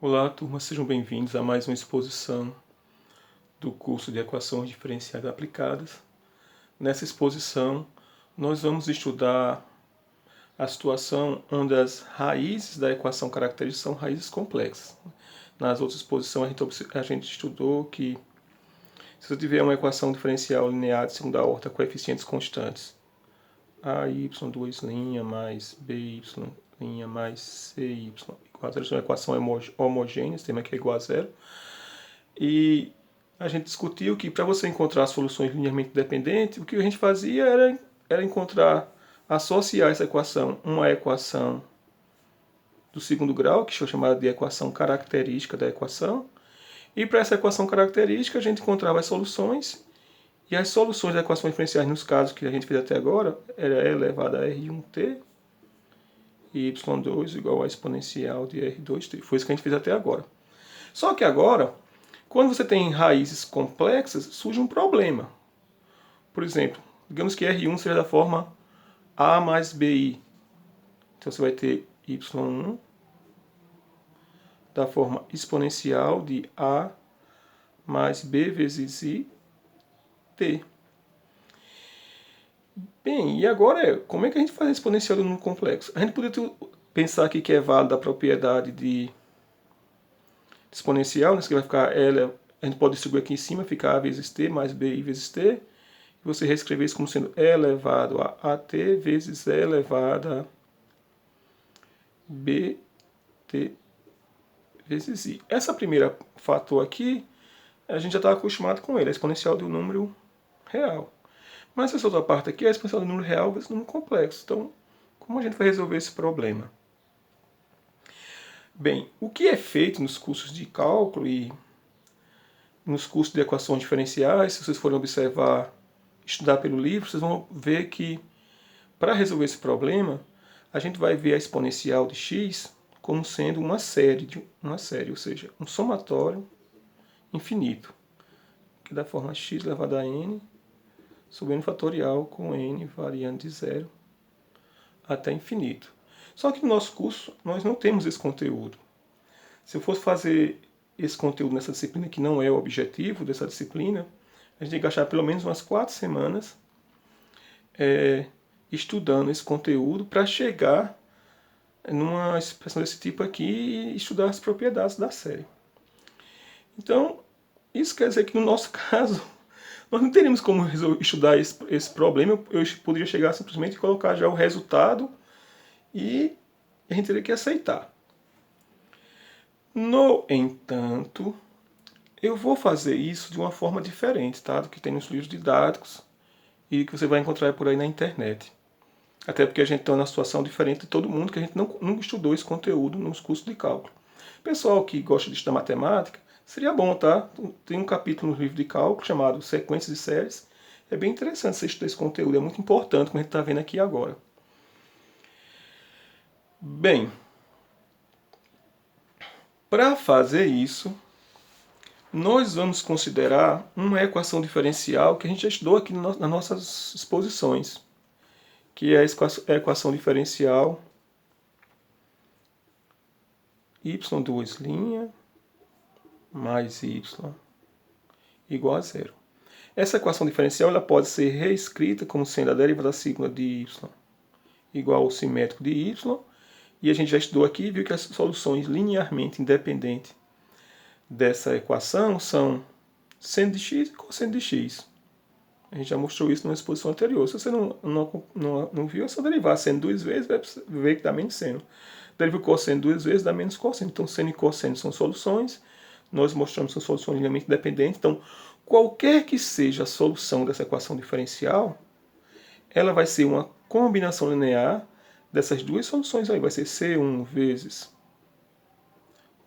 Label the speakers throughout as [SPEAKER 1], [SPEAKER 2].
[SPEAKER 1] Olá, turma, sejam bem-vindos a mais uma exposição do curso de Equações Diferenciais Aplicadas. Nessa exposição, nós vamos estudar a situação onde as raízes da equação característica são raízes complexas. Nas outras exposições, a gente estudou que se você tiver uma equação diferencial linear de segunda ordem, coeficientes constantes, AY2' mais BY' mais CY igual a zero, é uma equação homogênea, esse termo aqui é igual a zero. E a gente discutiu que para você encontrar soluções linearmente dependentes, o que a gente fazia era associar essa equação a uma equação do segundo grau, que foi chamada de equação característica da equação. E para essa equação característica, a gente encontrava as soluções. E as soluções das equações diferenciais, nos casos que a gente fez até agora, era e elevado a R1t e y2 igual a exponencial de R2t. Foi isso que a gente fez até agora. Só que agora, quando você tem raízes complexas, surge um problema. Por exemplo, digamos que R1 seja da forma A mais BI. Então você vai ter Y1 da forma exponencial de A mais B vezes I t. Bem, e agora como é que a gente faz a exponencial do número complexo? A gente poderia pensar aqui que é válida a propriedade de exponencial, né? Isso aqui vai ficar L, a gente pode distribuir aqui em cima, ficar A vezes T mais BI vezes T. E você reescrever isso como sendo E elevado a AT vezes E elevado a BT vezes I. Essa primeira fator aqui, a gente já está acostumado com ele, a exponencial do número real. Mas essa outra parte aqui é a exponencial do número real vezes número complexo. Então, como a gente vai resolver esse problema? Bem, o que é feito nos cursos de cálculo e nos cursos de equações diferenciais, se vocês forem observar, estudar pelo livro, vocês vão ver que para resolver esse problema, a gente vai ver a exponencial de x como sendo uma série, ou seja, um somatório infinito, que da forma x elevado a n sobre n fatorial com n variando de zero até infinito. Só que no nosso curso nós não temos esse conteúdo. Se eu fosse fazer esse conteúdo nessa disciplina, que não é o objetivo dessa disciplina, a gente tem que gastar pelo menos umas 4 semanas estudando esse conteúdo para chegar numa expressão desse tipo aqui e estudar as propriedades da série. Então, isso quer dizer que no nosso caso, nós não teríamos como estudar esse problema. Eu poderia chegar simplesmente e colocar já o resultado e a gente teria que aceitar. No entanto, eu vou fazer isso de uma forma diferente, tá? Do que tem nos livros didáticos e que você vai encontrar por aí na internet. Até porque a gente está numa situação diferente de todo mundo, que a gente nunca estudou esse conteúdo nos cursos de cálculo. Pessoal que gosta de estudar matemática, seria bom, tá? Tem um capítulo no livro de cálculo chamado Sequências e Séries. É bem interessante você estudar esse conteúdo, é muito importante, como a gente está vendo aqui agora. Bem, para fazer isso, nós vamos considerar uma equação diferencial que a gente já estudou aqui nas nossas exposições, que é a equação diferencial y2' mais y igual a zero. Essa equação diferencial ela pode ser reescrita como sendo a derivada sigma de y igual ao simétrico de y, e a gente já estudou aqui e viu que as soluções linearmente independentes dessa equação são seno de x e cosseno de x. A gente já mostrou isso numa exposição anterior. Se você não viu, é só derivar seno duas vezes, vai ver que dá menos seno. Deriva o cosseno duas vezes, dá menos cosseno. Então, seno e cosseno são soluções. Nós mostramos que são soluções linearmente dependentes. Então, qualquer que seja a solução dessa equação diferencial, ela vai ser uma combinação linear dessas duas soluções aí. Vai ser C1 vezes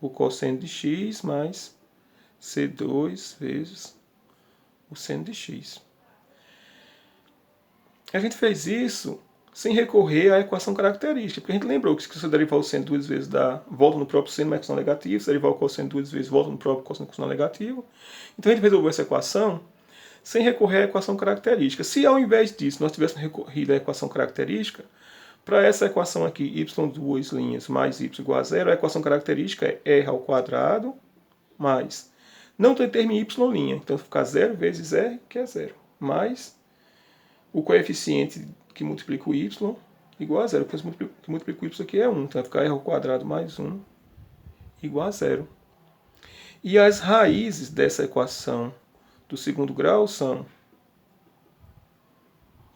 [SPEAKER 1] o cosseno de x mais C2 vezes o seno de x. A gente fez isso sem recorrer à equação característica, porque a gente lembrou que se você derivar o seno duas vezes dá volta no próprio seno, mas cosseno negativo, se derivar o cosseno duas vezes volta no próprio cosseno negativo. Então a gente resolveu essa equação sem recorrer à equação característica. Se ao invés disso nós tivéssemos recorrido à equação característica, Para essa equação aqui, y duas linhas mais y igual a zero, a equação característica é r ao quadrado mais... Não tem termo em y', então fica 0 vezes r, que é 0, mais o coeficiente que multiplica o y igual a zero, porque o que multiplica o y aqui é 1, então vai ficar r ao quadrado mais 1 igual a zero. E as raízes dessa equação do segundo grau são...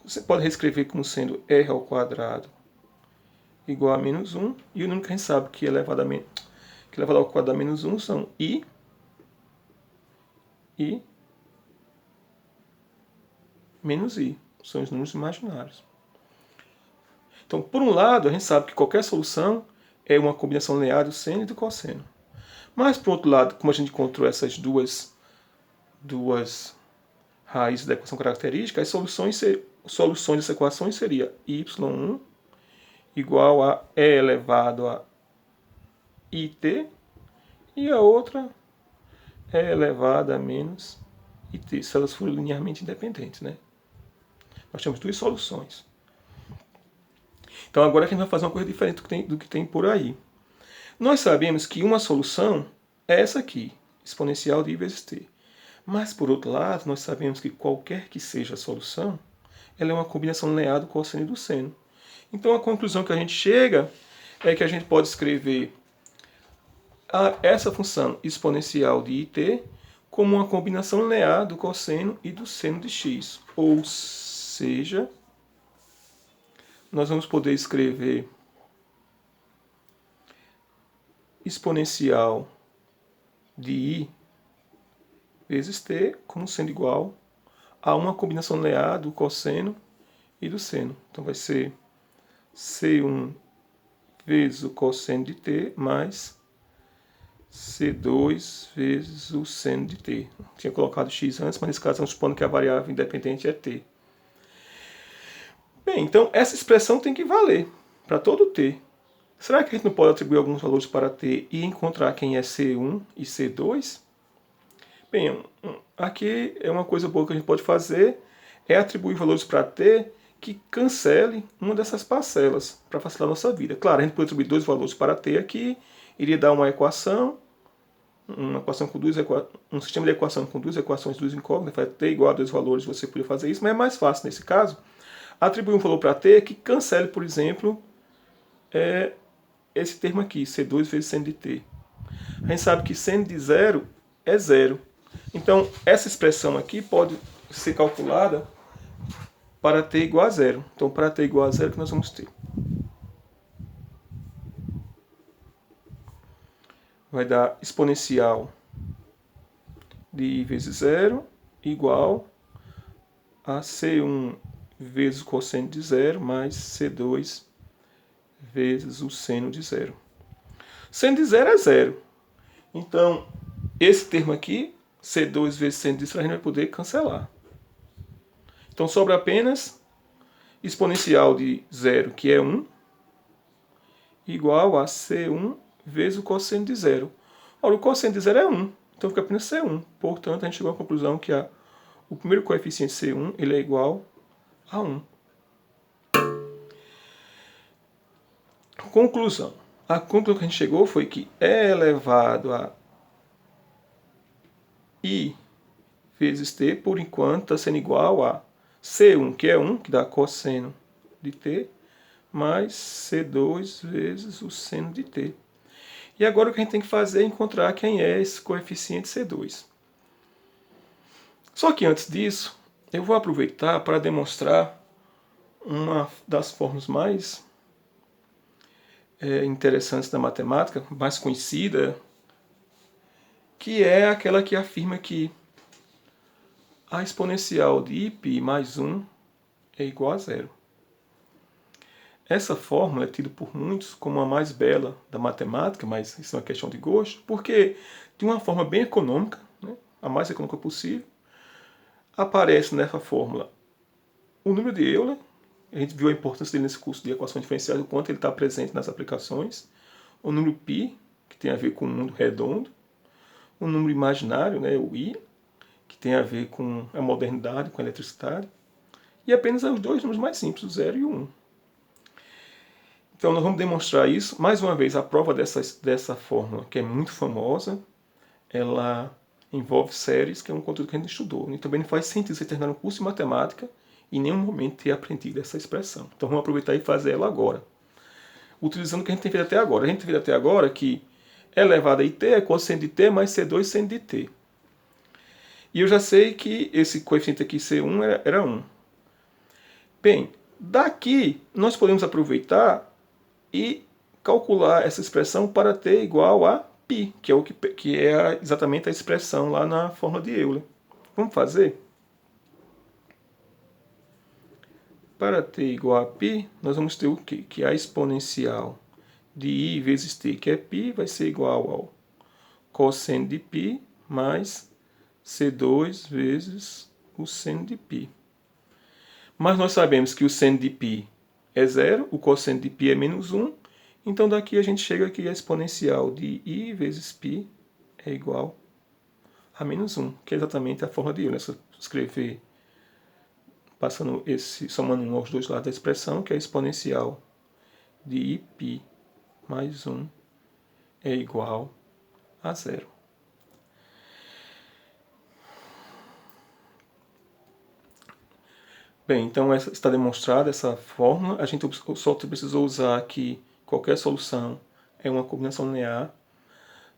[SPEAKER 1] Você pode reescrever como sendo r ao quadrado igual a menos 1, e o número que a gente sabe que elevado ao quadrado a menos 1 são i menos i. São os números imaginários. Então, por um lado, a gente sabe que qualquer solução é uma combinação linear do seno e do cosseno. Mas, por outro lado, como a gente encontrou essas duas raízes da equação característica, as soluções dessa equação seria y1 igual a e elevado a it, e a outra e elevado a menos it, se elas forem linearmente independentes, né? Nós temos duas soluções. Então agora a gente vai fazer uma coisa diferente do que tem por aí. Nós sabemos que uma solução é essa aqui, exponencial de i vezes t. Mas, por outro lado, nós sabemos que qualquer que seja a solução, ela é uma combinação linear do cosseno e do seno. Então a conclusão que a gente chega é que a gente pode escrever essa função exponencial de it como uma combinação linear do cosseno e do seno de x. Ou seja, nós vamos poder escrever exponencial de i vezes t como sendo igual a uma combinação linear do cosseno e do seno. Então vai ser C1 vezes o cosseno de t mais C2 vezes o seno de t. Eu tinha colocado x antes, mas nesse caso estamos supondo que a variável independente é t. Bem, então essa expressão tem que valer para todo t. Será que a gente não pode atribuir alguns valores para t e encontrar quem é C1 e C2? Bem, aqui é uma coisa boa que a gente pode fazer, é atribuir valores para t que cancele uma dessas parcelas, para facilitar a nossa vida. Claro, a gente pode atribuir dois valores para t aqui, iria dar uma equação com um sistema de equação com duas equações, duas incógnitas, vai t igual a dois valores, você poderia fazer isso, mas é mais fácil nesse caso, atribuir um valor para t que cancele, por exemplo, esse termo aqui, C2 vezes seno de t. A gente sabe que seno de zero é zero. Então, essa expressão aqui pode ser calculada para t igual a zero. Então, para t igual a zero, o que nós vamos ter? Vai dar exponencial de i vezes zero igual a C1 vezes o cosseno de zero mais C2 vezes o seno de zero. Seno de zero é zero. Então, esse termo aqui, C2 vezes seno de zero, a gente vai poder cancelar. Então, sobra apenas exponencial de zero, que é 1, igual a C1 vezes o cosseno de zero. Ora, o cosseno de zero é 1, então fica apenas C1. Portanto, a gente chegou à conclusão que o primeiro coeficiente C1 ele é igual a 1. Conclusão. A conclusão que a gente chegou foi que e elevado a i vezes t, por enquanto, está sendo igual a C1, que é 1, que dá cosseno de t, mais C2 vezes o seno de t. E agora o que a gente tem que fazer é encontrar quem é esse coeficiente C2. Só que antes disso, eu vou aproveitar para demonstrar uma das formas mais interessantes da matemática, mais conhecida, que é aquela que afirma que a exponencial de iπ mais 1 é igual a zero. Essa fórmula é tida por muitos como a mais bela da matemática, mas isso é uma questão de gosto, porque de uma forma bem econômica, né, a mais econômica possível, aparece nessa fórmula o número de Euler. A gente viu a importância dele nesse curso de equações diferenciais, o quanto ele está presente nas aplicações. O número π, que tem a ver com o mundo redondo. O número imaginário, né, o i, que tem a ver com a modernidade, com a eletricidade. E apenas os dois números mais simples, o 0 e o 1. Então nós vamos demonstrar isso. Mais uma vez, a prova dessa fórmula, que é muito famosa, ela envolve séries, que é um conteúdo que a gente estudou. E também não faz sentido você terminar um curso de matemática e em nenhum momento ter aprendido essa expressão. Então vamos aproveitar e fazer ela agora, utilizando o que a gente tem feito até agora. A gente tem feito até agora que e elevado a it é cosseno de t mais C2 seno de t. E eu já sei que esse coeficiente aqui, C1, era 1. Bem, daqui nós podemos aproveitar e calcular essa expressão para t igual a π, que é exatamente a expressão lá na fórmula de Euler. Vamos fazer? Para t igual a π, nós vamos ter o quê? Que a exponencial de i vezes t, que é π, vai ser igual ao cosseno de π mais C2 vezes o seno de π. Mas nós sabemos que o seno de π é 0, o cosseno de π é menos 1, então daqui a gente chega que a exponencial de i vezes π é igual a menos 1, que é exatamente a forma de Euler. Se eu escrever somando 1 aos dois lados da expressão, que é a exponencial de iπ mais 1 é igual a 0. Bem, então está demonstrada essa fórmula. A gente só precisou usar aqui qualquer solução é uma combinação linear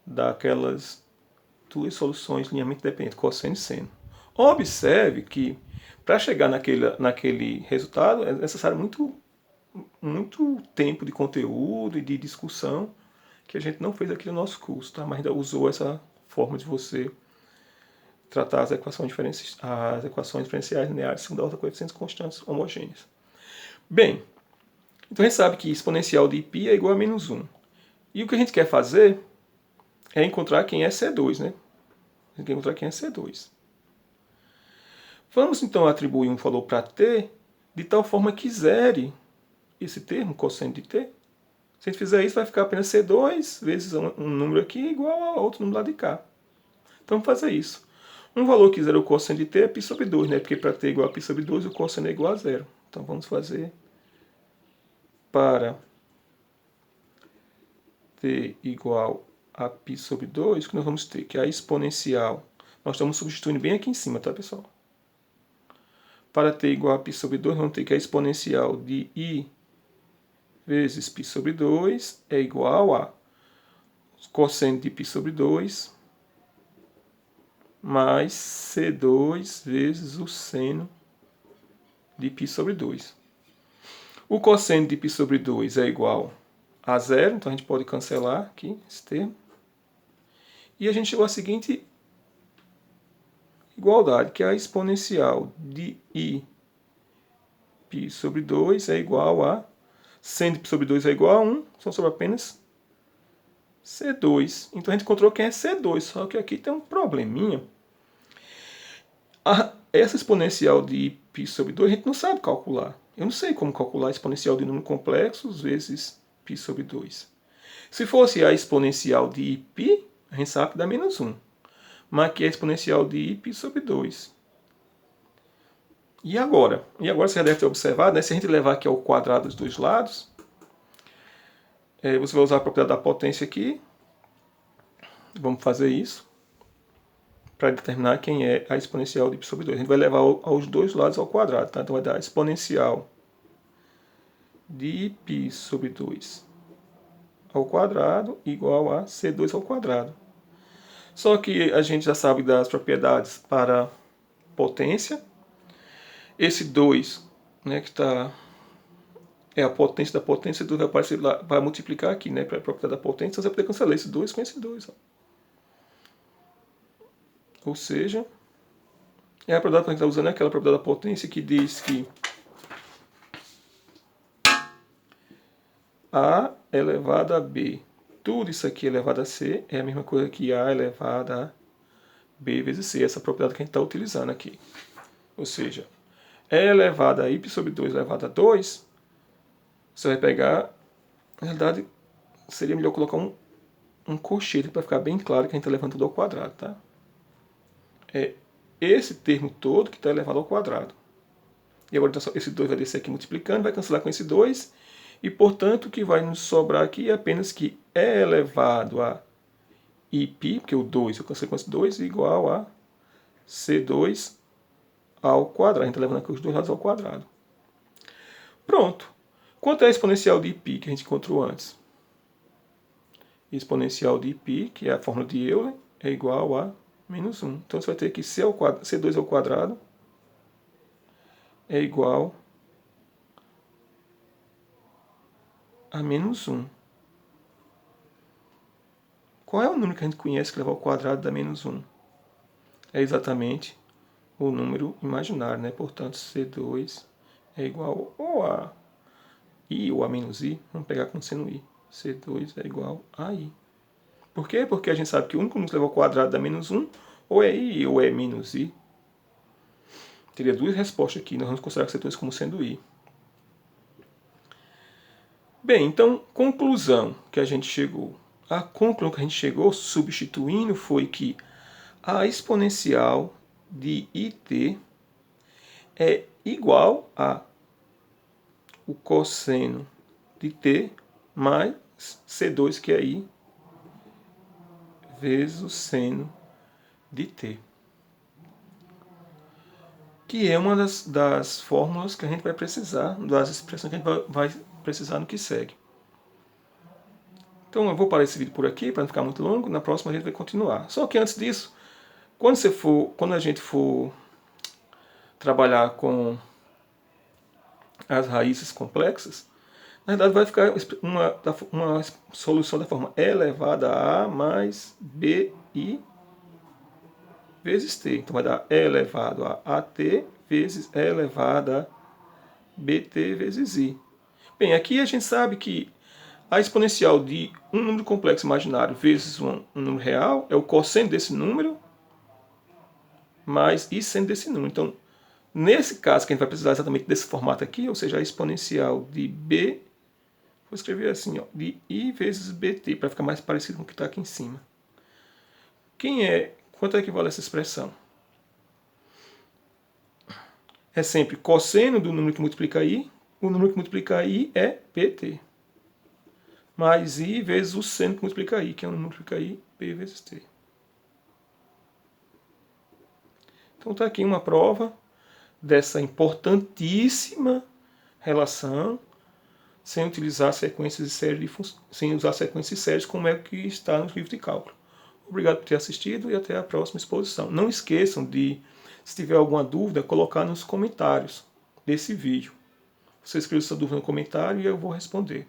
[SPEAKER 1] daquelas duas soluções linearmente dependentes, cosseno e seno. Observe que para chegar naquele resultado é necessário muito tempo de conteúdo e de discussão que a gente não fez aqui no nosso curso, tá? Mas ainda usou essa forma de você tratar as equações diferenciais lineares de segunda ordem coeficientes constantes homogêneas. Bem, então a gente sabe que exponencial de π é igual a menos 1. E o que a gente quer fazer é encontrar quem é C2, né? A gente quer encontrar quem é C2. Vamos então atribuir um valor para t de tal forma que zere esse termo, cosseno de t. Se a gente fizer isso, vai ficar apenas C2 vezes um número aqui igual a outro número lá de cá. Então vamos fazer isso. Um valor que zera o cosseno de t é π sobre 2, né? Porque para t igual a π sobre 2, o cosseno é igual a 0. Então vamos fazer para t igual a π sobre 2, que nós vamos ter que a exponencial, nós estamos substituindo bem aqui em cima, tá, pessoal? Para t igual a π sobre 2, vamos ter que a exponencial de i vezes π sobre 2 é igual a cosseno de π sobre 2 mais C2 vezes o seno de π sobre 2. O cosseno de π sobre 2 é igual a 0, então a gente pode cancelar aqui esse termo. E a gente chegou à seguinte igualdade, que é a exponencial de i π sobre 2 é igual a seno de π sobre 2 é igual a 1, só sobra apenas C2. Então a gente encontrou quem é C2, só que aqui tem um probleminha. Essa exponencial de π sobre 2 a gente não sabe calcular. Eu não sei como calcular a exponencial de números complexos vezes π sobre 2. Se fosse a exponencial de iπ, a gente sabe que dá menos 1. Mas aqui é a exponencial de iπ sobre 2. E agora? E agora você já deve ter observado, né? Se a gente levar aqui ao quadrado dos dois lados, você vai usar a propriedade da potência aqui. Vamos fazer isso para determinar quem é a exponencial de π sobre 2. A gente vai levar aos dois lados ao quadrado, tá? Então vai dar a exponencial de π sobre 2 ao quadrado igual a C2 ao quadrado. Só que a gente já sabe das propriedades para potência. Esse 2, né, que é a potência da potência, 2 vai aparecer lá, vai multiplicar aqui, né, para a propriedade da potência, então você vai poder cancelar esse 2 com esse 2. Ó. Ou seja, a propriedade que a gente está usando é aquela propriedade da potência que diz que A elevado a B, tudo isso aqui elevado a C, é a mesma coisa que A elevado a B vezes C, essa propriedade que a gente está utilizando aqui. Ou seja, E elevado a Y sobre 2 elevado a 2, você vai pegar, na realidade, seria melhor colocar um colchete para ficar bem claro que a gente está levando tudo ao quadrado, tá? É esse termo todo que está elevado ao quadrado. E agora esse 2 vai descer aqui multiplicando, vai cancelar com esse 2, E, portanto, o que vai nos sobrar aqui é apenas que E elevado a Iπ, porque o 2, a consequência 2, é igual a C2 ao quadrado. A gente está levando aqui os dois lados ao quadrado. Pronto. Quanto é a exponencial de Iπ que a gente encontrou antes? Exponencial de Iπ, que é a fórmula de Euler, é igual a menos 1. Então você vai ter que C2 ao quadrado é igual a menos 1. Qual é o número que a gente conhece que leva ao quadrado dá menos 1? É exatamente o número imaginário, né? Portanto, C2 é igual ou a I ou a menos I. Vamos pegar com seno I. C2 é igual a I. Por quê? Porque a gente sabe que o único número que leva ao quadrado dá menos 1, ou é I ou é menos I. Teria duas respostas aqui, nós vamos considerar C2 como sendo I. Bem, então, conclusão que a gente chegou. A conclusão que a gente chegou substituindo foi que a exponencial de IT é igual a o cosseno de T mais C2, que é I, vezes o seno de T. Que é uma das fórmulas que a gente vai precisar, das expressões que a gente vai precisar no que segue. Então eu vou parar esse vídeo por aqui, para não ficar muito longo. Na próxima a gente vai continuar. Só que antes disso, quando a gente for trabalhar com as raízes complexas, na verdade vai ficar uma solução da forma e elevada a mais bi vezes t. Então vai dar e elevado a at vezes e elevado a bt vezes i. Bem, aqui a gente sabe que a exponencial de um número complexo imaginário vezes um número real é o cosseno desse número mais i seno desse número. Então, nesse caso, que a gente vai precisar exatamente desse formato aqui, ou seja, a exponencial de b, vou escrever assim, ó, de i vezes bt, para ficar mais parecido com o que está aqui em cima. Quanto é que vale essa expressão? É sempre cosseno do número que multiplica i, o número que multiplica i é bt, mais i vezes o seno que multiplica i, que é o número que multiplica i, p vezes t. Então está aqui uma prova dessa importantíssima relação, sem utilizar sequências de série sem usar sequências de séries, como é que está no livro de cálculo. Obrigado por ter assistido e até a próxima exposição. Não esqueçam de, se tiver alguma dúvida, colocar nos comentários desse vídeo. Você escreve sua dúvida no comentário e eu vou responder.